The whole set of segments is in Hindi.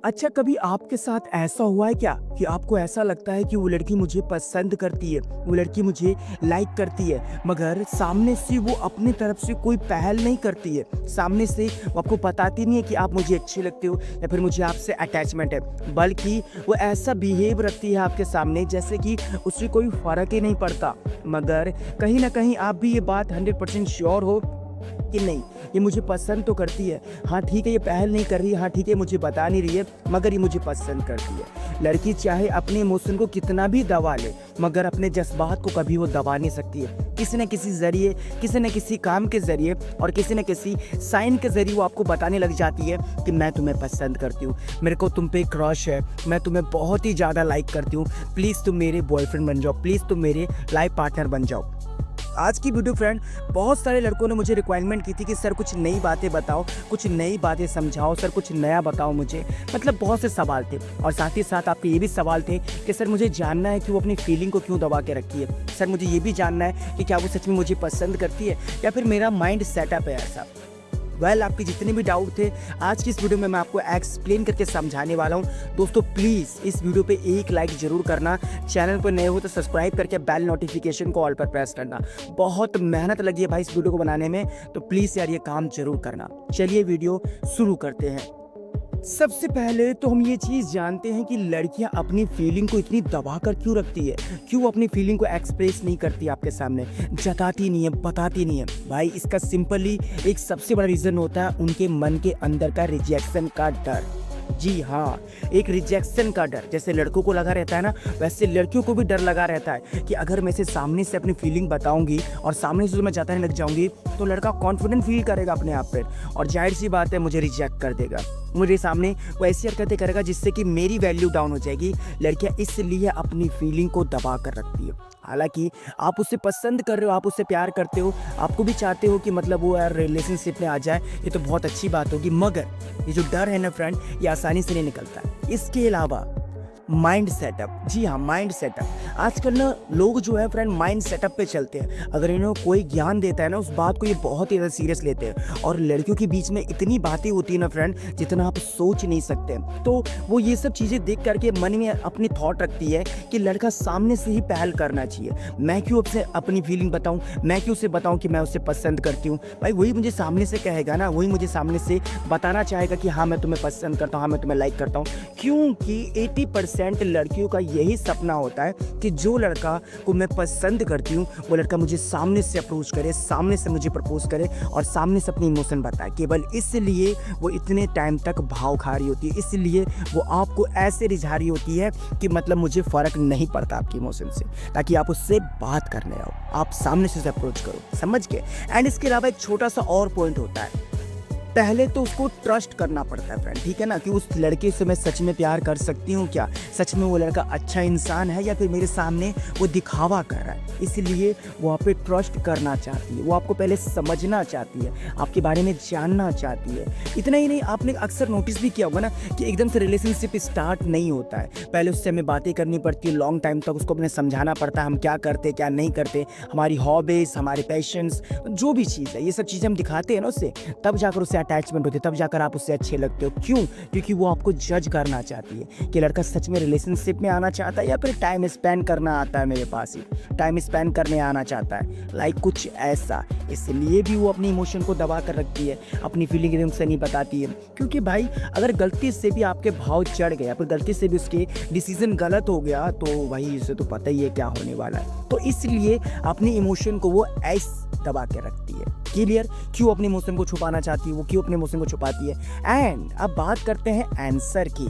अच्छा, कभी आपके साथ ऐसा हुआ है क्या कि आपको ऐसा लगता है कि वो लड़की मुझे पसंद करती है, वो लड़की मुझे लाइक करती है, मगर सामने से वो अपनी तरफ से कोई पहल नहीं करती है, सामने से वो आपको बताती नहीं है कि आप मुझे अच्छे लगते हो या फिर मुझे आपसे अटैचमेंट है, बल्कि वो ऐसा बिहेव रखती है आपके सामने जैसे कि उससे कोई फ़र्क ही नहीं पड़ता। मगर कहीं न कहीं आप भी ये बात 100% श्योर हो कि नहीं, ये मुझे पसंद तो करती है। हाँ, ठीक है, ये पहल नहीं कर रही है, हाँ, ठीक है, मुझे बता नहीं रही है, मगर ये मुझे पसंद करती है। लड़की चाहे अपने इमोशन को कितना भी दबा ले, मगर अपने जज़्बात को कभी वो दबा नहीं सकती है। किसी न किसी ज़रिए, किसी न किसी काम के ज़रिए और किसी न किसी साइन के ज़रिए वो आपको बताने लग जाती है कि मैं तुम्हें पसंद करती हूँ, मेरे को तुम पे क्रश है, मैं तुम्हें बहुत ही ज़्यादा लाइक करती हूँ, प्लीज़ तुम मेरे बॉयफ्रेंड बन जाओ, प्लीज़ तुम मेरे लाइफ पार्टनर बन जाओ। आज की वीडियो फ्रेंड, बहुत सारे लड़कों ने मुझे रिक्वायरमेंट की थी कि सर कुछ नई बातें बताओ, कुछ नई बातें समझाओ, सर कुछ नया बताओ मुझे। मतलब बहुत से सवाल थे और साथ ही साथ आपके ये भी सवाल थे कि सर मुझे जानना है कि वो अपनी फीलिंग को क्यों दबा के रखी है। सर मुझे ये भी जानना है कि क्या वो सच में मुझे पसंद करती है या फिर मेरा माइंड सेटअप है ऐसा। आपके जितने भी डाउट थे आज की इस वीडियो में मैं आपको एक्सप्लेन करके समझाने वाला हूं। दोस्तों प्लीज़ इस वीडियो पे एक लाइक ज़रूर करना, चैनल पर नए हो तो सब्सक्राइब करके बेल नोटिफिकेशन को ऑल पर प्रेस करना। बहुत मेहनत लगी है भाई इस वीडियो को बनाने में, तो प्लीज़ यार ये काम ज़रूर करना। चलिए वीडियो शुरू करते हैं। सबसे पहले तो हम ये चीज़ जानते हैं कि लड़कियां अपनी फीलिंग को इतनी दबा कर क्यों रखती है, क्यों अपनी फीलिंग को एक्सप्रेस नहीं करती आपके सामने, जताती नहीं है, बताती नहीं है। भाई इसका सिंपली एक सबसे बड़ा रीज़न होता है उनके मन के अंदर का रिजेक्शन का डर। जी हाँ, एक रिजेक्शन का डर। जैसे लड़कों को लगा रहता है ना, वैसे लड़कियों को भी डर लगा रहता है कि अगर मैं इसे सामने से अपनी फीलिंग बताऊंगी और सामने से मैं जताने लग जाऊंगी तो लड़का कॉन्फिडेंट फील करेगा अपने आप पर और जाहिर सी बात है मुझे रिजेक्ट कर देगा, मुझे सामने वो ऐसी हरकतें करेगा जिससे कि मेरी वैल्यू डाउन हो जाएगी। लड़कियां इसलिए अपनी फीलिंग को दबा कर रखती है। हालांकि आप उससे पसंद कर रहे हो, आप उससे प्यार करते हो, आपको भी चाहते हो कि मतलब वो यार रिलेशनशिप में आ जाए, ये तो बहुत अच्छी बात होगी, मगर ये जो डर है ना फ्रेंड, ये आसानी से नहीं निकलता। इसके अलावा माइंड सेटअप, जी हाँ, माइंड सेटअप। आजकल ना लोग जो है फ्रेंड माइंड सेटअप पे चलते हैं। अगर इन्हें कोई ज्ञान देता है ना, उस बात को ये बहुत ही ज़्यादा सीरियस लेते हैं और लड़कियों के बीच में इतनी बातें होती है ना फ्रेंड जितना आप सोच नहीं सकते। तो वो ये सब चीज़ें देख करके मन में अपनी थॉट रखती है कि लड़का सामने से ही पहल करना चाहिए। मैं क्यों अपने अपनी फीलिंग बताऊँ, मैं क्यों उसे बताऊँ कि मैं उसे पसंद करती हूँ। भाई वही मुझे सामने से कहेगा ना, वही मुझे सामने से बताना चाहेगा कि हाँ मैं तुम्हें पसंद करता हूँ, हाँ मैं तुम्हें लाइक करता हूँ। क्योंकि 80% लड़कियों का यही सपना होता है कि जो लड़का को मैं पसंद करती हूँ वो लड़का मुझे सामने से अप्रोच करे, सामने से मुझे प्रपोज करे और सामने से अपनी इमोशन बताए। केवल इसलिए वो इतने टाइम तक भाव खा रही होती है, इसलिए वो आपको ऐसे रिझा रही होती है कि मतलब मुझे फ़र्क नहीं पड़ता आपकी इमोशन से, ताकि आप उससे बात करने आओ, आप सामने से अप्रोच करो, समझ के। एंड इसके अलावा एक छोटा सा और पॉइंट होता है, पहले तो उसको ट्रस्ट करना पड़ता है फ्रेंड, ठीक है ना, कि उस लड़के से मैं सच में प्यार कर सकती हूँ क्या, सच में वो लड़का अच्छा इंसान है या फिर मेरे सामने वो दिखावा कर रहा है। इसलिए वो आप पे ट्रस्ट करना चाहती है, वो आपको पहले समझना चाहती है, आपके बारे में जानना चाहती है। इतना ही नहीं, आपने अक्सर नोटिस भी किया होगा ना कि एकदम से रिलेशनशिप स्टार्ट नहीं होता है, पहले उससे हमें बातें करनी पड़ती है, लॉन्ग टाइम तक उसको अपने समझाना पड़ता है हम क्या करते क्या नहीं करते, हमारी हॉबीज़, हमारे पैशंस, जो भी चीज़ है, ये सब चीज़ें हम दिखाते हैं ना उससे, तब जाकर उससे अटैचमेंट होती है, तब जाकर आप उससे अच्छे लगते हो। क्यों? क्योंकि वो आपको जज करना चाहती है कि लड़का सच में रिलेशनशिप में आना चाहता है या फिर टाइम स्पेंड करना आता है मेरे पास ही, टाइम स्पेंड करने आना चाहता है, लाइक कुछ ऐसा। इसलिए भी वो अपनी इमोशन को दबा कर रखती है, अपनी फीलिंग एकदम से नहीं बताती है। क्योंकि भाई अगर गलती से भी आपके भाव चढ़ गया, फिर गलती से भी उसके डिसीजन गलत हो गया तो भाई इसे तो पता ही है क्या होने वाला है। तो इसलिए अपनी इमोशन को वो ऐसे दबा के रखती है। क्लियर? क्यों अपने इमोशन को छुपाना चाहती है, वो क्यों अपने इमोशन को छुपाती है। एंड अब बात करते हैं आंसर की।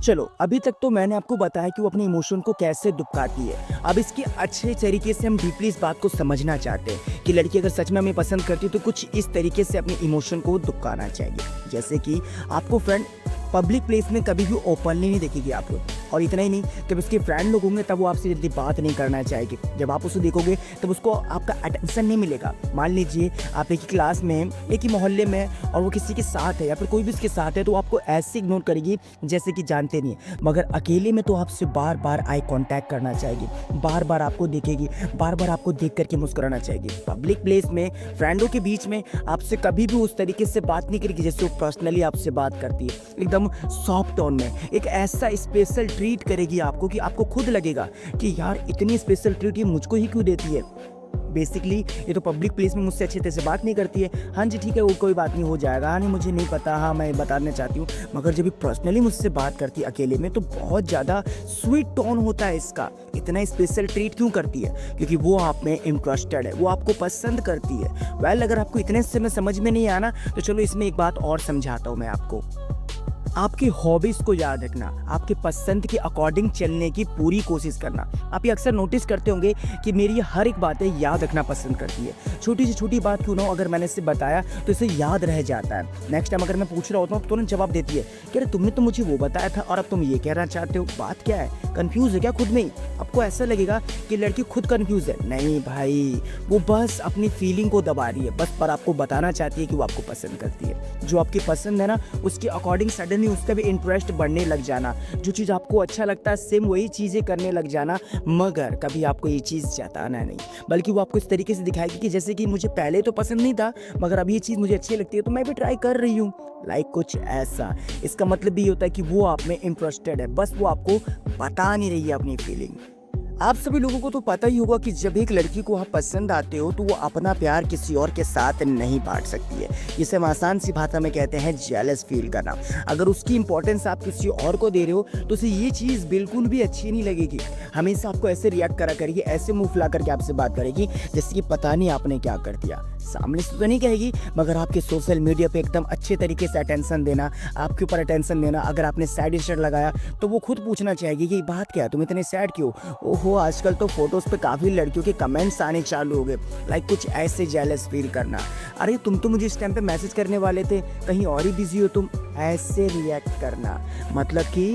चलो अभी तक तो मैंने आपको बताया कि वो अपने इमोशन को कैसे दुबकाती है। अब इसके अच्छे तरीके से हम डीपली इस बात को समझना चाहते हैं कि लड़की अगर सच में हमें पसंद करती है तो कुछ इस तरीके से अपने इमोशन को दुबकाना चाहिए। जैसे कि आपको फ्रेंड पब्लिक प्लेस में कभी भी ओपनली नहीं देखेगी आपको, और इतना ही नहीं, जब उसके फ्रेंड लोग होंगे तब वो आपसे जल्दी बात नहीं करना चाहेगी। जब आप उसे देखोगे तब उसको आपका अटेंशन नहीं मिलेगा। मान लीजिए आप एक ही क्लास में, एक ही मोहल्ले में और वो किसी के साथ है या फिर कोई भी उसके साथ है, तो आपको ऐसे इग्नोर करेगी जैसे कि जानते नहीं है। मगर अकेले में तो आपसे बार बार आई कॉन्टैक्ट करना चाहेगी, बार बार आपको देखेगी, बार बार आपको देख करके मुस्कुराना चाहेगी। पब्लिक प्लेस में फ्रेंडों के बीच में आपसे कभी भी उस तरीके से बात नहीं करेगी जैसे वो पर्सनली आपसे बात करती है। एकदम एकदम सॉफ्ट टोन में, एक ऐसा स्पेशल ट्रीट करेगी आपको कि आपको खुद लगेगा कि यार इतनी स्पेशल ट्रीट ये मुझको ही क्यों देती है। बेसिकली ये तो पब्लिक प्लेस में मुझसे अच्छे तरह से बात नहीं करती है। हाँ जी ठीक है, वो कोई बात नहीं, हो जाएगा। हाँ नहीं मुझे नहीं पता, हाँ मैं बताना चाहती हूँ। मगर जब ये पर्सनली मुझसे बात करती है अकेले में तो बहुत ज़्यादा स्वीट टोन होता है इसका। इतना स्पेशल ट्रीट क्यों करती है? क्योंकि वो आप में इंटरेस्टेड है, वो आपको पसंद करती है। वेल अगर आपको इतने से में समझ में नहीं आना तो चलो इसमें एक बात और समझाता हूँ मैं आपको। आपकी हॉबीज़ को याद रखना, आपके पसंद के अकॉर्डिंग चलने की पूरी कोशिश करना। आप ये अक्सर नोटिस करते होंगे कि मेरी ये हर एक बातें याद रखना पसंद करती है। छोटी से छोटी बात क्यों ना हो, अगर मैंने इसे बताया तो इसे याद रह जाता है। नेक्स्ट टाइम अगर मैं पूछ रहा होता हूँ तो तुरंत जवाब देती है कि अरे तुमने तो मुझे वो बताया था और अब तुम ये कहना चाहते हो, बात क्या है? कन्फ्यूज़ है क्या खुद में ही? आपको ऐसा लगेगा कि लड़की खुद कन्फ्यूज़ है। नहीं भाई, वो बस अपनी फीलिंग को दबा रही है, बस पर आपको बताना चाहती है कि वो आपको पसंद करती है। जो आपकी पसंद है ना उसके अकॉर्डिंग सडनली उसका भी इंटरेस्ट बढ़ने लग जाना। जो चीज़ आपको अच्छा लगता है सेम वही चीज़ें करने लग जाना। मगर कभी आपको ये चीज़ जताना नहीं, बल्कि वो आपको इस तरीके से दिखाएगी कि जैसे कि मुझे पहले तो पसंद नहीं था मगर अब ये चीज़ मुझे अच्छी लगती है तो मैं भी ट्राई कर रही हूँ। लाइक कुछ ऐसा। इसका मतलब भी होता है कि वो आप में इंटरेस्टेड है, बस वो आपको बता नहीं रही है अपनी फीलिंग। आप सभी लोगों को तो पता ही होगा कि जब एक लड़की को आप पसंद आते हो तो वो अपना प्यार किसी और के साथ नहीं बांट सकती है। इसे हम आसान सी भाषा में कहते हैं जेलस फील करना। अगर उसकी इंपॉर्टेंस आप किसी और को दे रहे हो तो उसे ये चीज़ बिल्कुल भी अच्छी नहीं लगेगी। हमेशा आपको ऐसे रिएक्ट करा करेगी, ऐसे मुंह फुला करके आपसे बात करेगी जैसे कि पता नहीं आपने क्या कर दिया। सामने से तो नहीं कहेगी मगर आपके सोशल मीडिया पे एकदम अच्छे तरीके से अटेंशन देना, आपके ऊपर अटेंशन देना। अगर आपने सैड स्टेटस लगाया तो वो खुद पूछना चाहेगी कि बात क्या है, तुम इतने सैड क्यों? ओहो, आजकल तो फोटोज़ पे काफ़ी लड़कियों के कमेंट्स आने चालू हो गए। लाइक कुछ ऐसे जेलस फील करना। अरे तुम तो मुझे इस टाइम पे मैसेज करने वाले थे, कहीं और ही बिजी हो तुम, ऐसे रिएक्ट करना। मतलब कि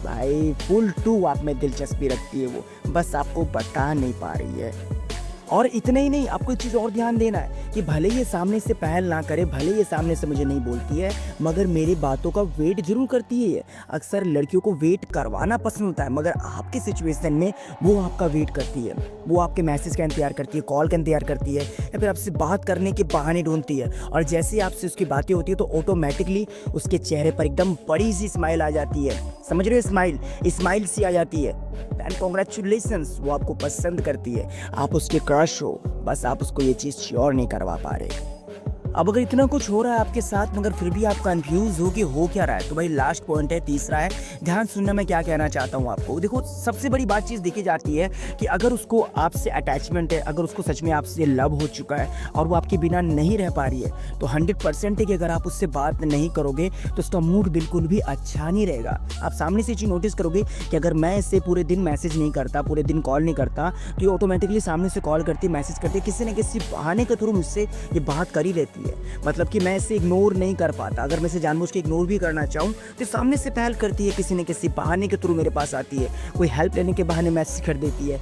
भाई फुल टू आप में दिलचस्पी रखती है वो, बस आपको बता नहीं पा रही है। और इतना ही नहीं, आपको एक चीज़ और ध्यान देना है कि भले ये सामने से पहल ना करे, भले ये सामने से मुझे नहीं बोलती है मगर मेरी बातों का वेट जरूर करती है। अक्सर लड़कियों को वेट करवाना पसंद होता है मगर आपकी सिचुएशन में वो आपका वेट करती है। वो आपके मैसेज का इंतजार करती है, कॉल का इंतजार करती है या फिर आपसे बात करने के बहाने ढूंढती है। और जैसे ही आपसे उसकी बातें होती है तो ऑटोमेटिकली उसके चेहरे पर एकदम बड़ी सी स्माइल आ जाती है। समझ रहे हो? स्माइल सी आ जाती है। एंड कॉन्ग्रेचुलेशंस, वो आपको पसंद करती है, आप उसके क्रश हो, बस आप उसको ये चीज़ श्योर नहीं करवा पा रहे। अब अगर इतना कुछ हो रहा है आपके साथ मगर फिर भी आप कंफ्यूज हो कि हो क्या रहा है तो भाई लास्ट पॉइंट है, तीसरा है, ध्यान सुनना मैं क्या कहना चाहता हूँ आपको। देखो सबसे बड़ी बात चीज़ देखी जाती है कि अगर उसको आपसे अटैचमेंट है, अगर उसको सच में आपसे लव हो चुका है और वो आपके बिना नहीं रह पा रही है तो 100% है कि अगर आप उससे बात नहीं करोगे तो उसका मूड बिल्कुल भी अच्छा नहीं रहेगा। आप सामने से चीज़ नोटिस करोगे कि अगर मैं इससे पूरे दिन मैसेज नहीं करता, पूरे दिन कॉल नहीं करता तो ये ऑटोमेटिकली सामने से कॉल करती, मैसेज करती, किसी न किसी बहाने के थ्रू मुझसे ये बात कर ही लेती है। मतलब कि मैं इसे इग्नोर नहीं कर पाता। अगर मैं इसे जानबूझ के इग्नोर भी करना चाहूँ तो सामने से पहल करती है, किसी न किसी बहाने के थ्रू मेरे पास आती है। कोई हेल्प लेने के बहाने मैसेज कर देती है,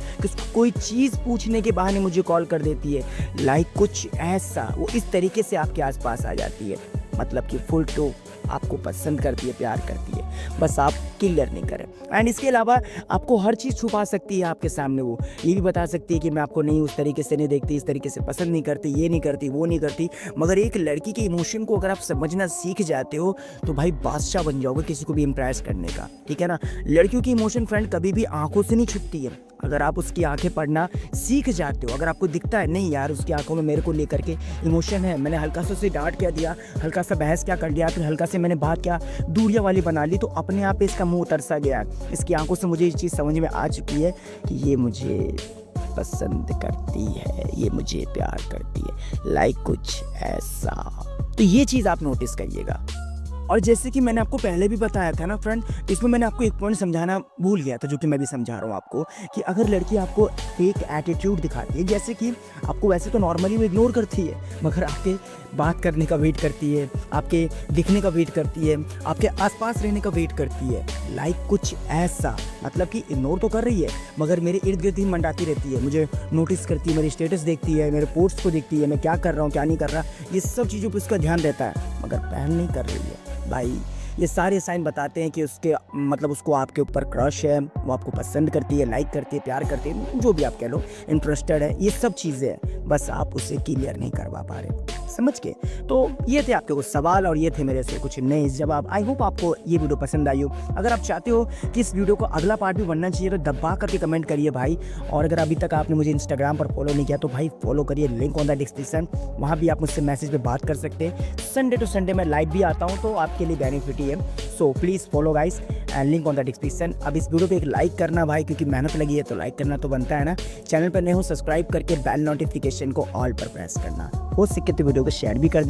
कोई चीज़ पूछने के बहाने मुझे कॉल कर देती है। लाइक कुछ ऐसा, वो इस तरीके से आपके आसपास आ जाती है। मतलब कि फुल टू आपको पसंद करती है, प्यार करती है, बस आप क्लियर नहीं करें। एंड इसके अलावा आपको हर चीज़ छुपा सकती है आपके सामने। वो ये भी बता सकती है कि मैं आपको नहीं उस तरीके से नहीं देखती, इस तरीके से पसंद नहीं करती, ये नहीं करती, वो नहीं करती। मगर एक लड़की के इमोशन को अगर आप समझना सीख जाते हो तो भाई बादशाह बन जाओगे किसी को भी इम्प्रेस करने का, ठीक है ना। लड़कियों की इमोशन फ्रेंड कभी भी आंखों से नहीं छुपती है। अगर आप उसकी आंखें पढ़ना सीख जाते हो, अगर आपको दिखता है नहीं यार उसकी आंखों में मेरे को लेकर के इमोशन है, मैंने हल्का सा उसे डांट क्या दिया, हल्का सा बहस क्या कर दिया, फिर हल्का से मैंने बात क्या दूरियां वाली बना ली तो अपने आप इसका मुंह तरसा गया है। इसकी आंखों से मुझे ये चीज़ समझ में आ चुकी है कि ये मुझे पसंद करती है, ये मुझे प्यार करती है। लाइक कुछ ऐसा। तो ये चीज़ आप नोटिस करिएगा। और जैसे कि मैंने आपको पहले भी बताया था ना फ्रेंड, इसमें मैंने आपको एक पॉइंट समझाना भूल गया था जो कि मैं भी समझा रहा हूँ आपको, कि अगर लड़की आपको फेक एटीट्यूड दिखाती है, जैसे कि आपको वैसे तो नॉर्मली वो इग्नोर करती है मगर आपके बात करने का वेट करती है, आपके दिखने का वेट करती है, आपके आसपास रहने का वेट करती है। लाइक कुछ ऐसा, मतलब कि इग्नोर तो कर रही है मगर मेरे इर्द गिर्द ही मंडाती रहती है, मुझे नोटिस करती है, मेरे स्टेटस देखती है, मेरे पोस्ट को देखती है, मैं क्या कर रहा हूँ क्या नहीं कर रहा, ये सब चीज़ों पर उसका ध्यान रहता है मगर पहल नहीं कर रही है। भाई ये सारे साइन बताते हैं कि उसके मतलब उसको आपके ऊपर क्रश है, वो आपको पसंद करती है, लाइक करती है, प्यार करती है, जो भी आप कह लो, इंटरेस्टेड है, ये सब चीज़ें हैं, बस आप उसे क्लियर नहीं करवा पा रहे। समझ के। तो ये थे आपके कुछ सवाल और ये थे मेरे से कुछ नए जवाब। आई होप आपको ये वीडियो पसंद आई हो। अगर आप चाहते हो कि इस वीडियो को अगला पार्ट भी बनना चाहिए तो दबा करके कमेंट करिए भाई। और अगर अभी तक आपने मुझे इंस्टाग्राम पर फॉलो नहीं किया तो भाई फॉलो करिए, लिंक ऑन द डिस्क्रिप्शन, वहाँ भी आप मुझसे मैसेज पे बात कर सकते हैं। संडे टू संडे मैं लाइव भी आता हूँ तो आपके लिए बेनिफिट ही है। So please follow guys and link on the description. अब इस वीडियो पे एक लाइक करना भाई, क्योंकि मेहनत लगी है तो लाइक करना तो बनता है ना। चैनल पर नए हो सब्सक्राइब करके बेल नोटिफिकेशन को ऑल पर प्रेस करना। हो सके तो वीडियो को शेयर भी कर दें।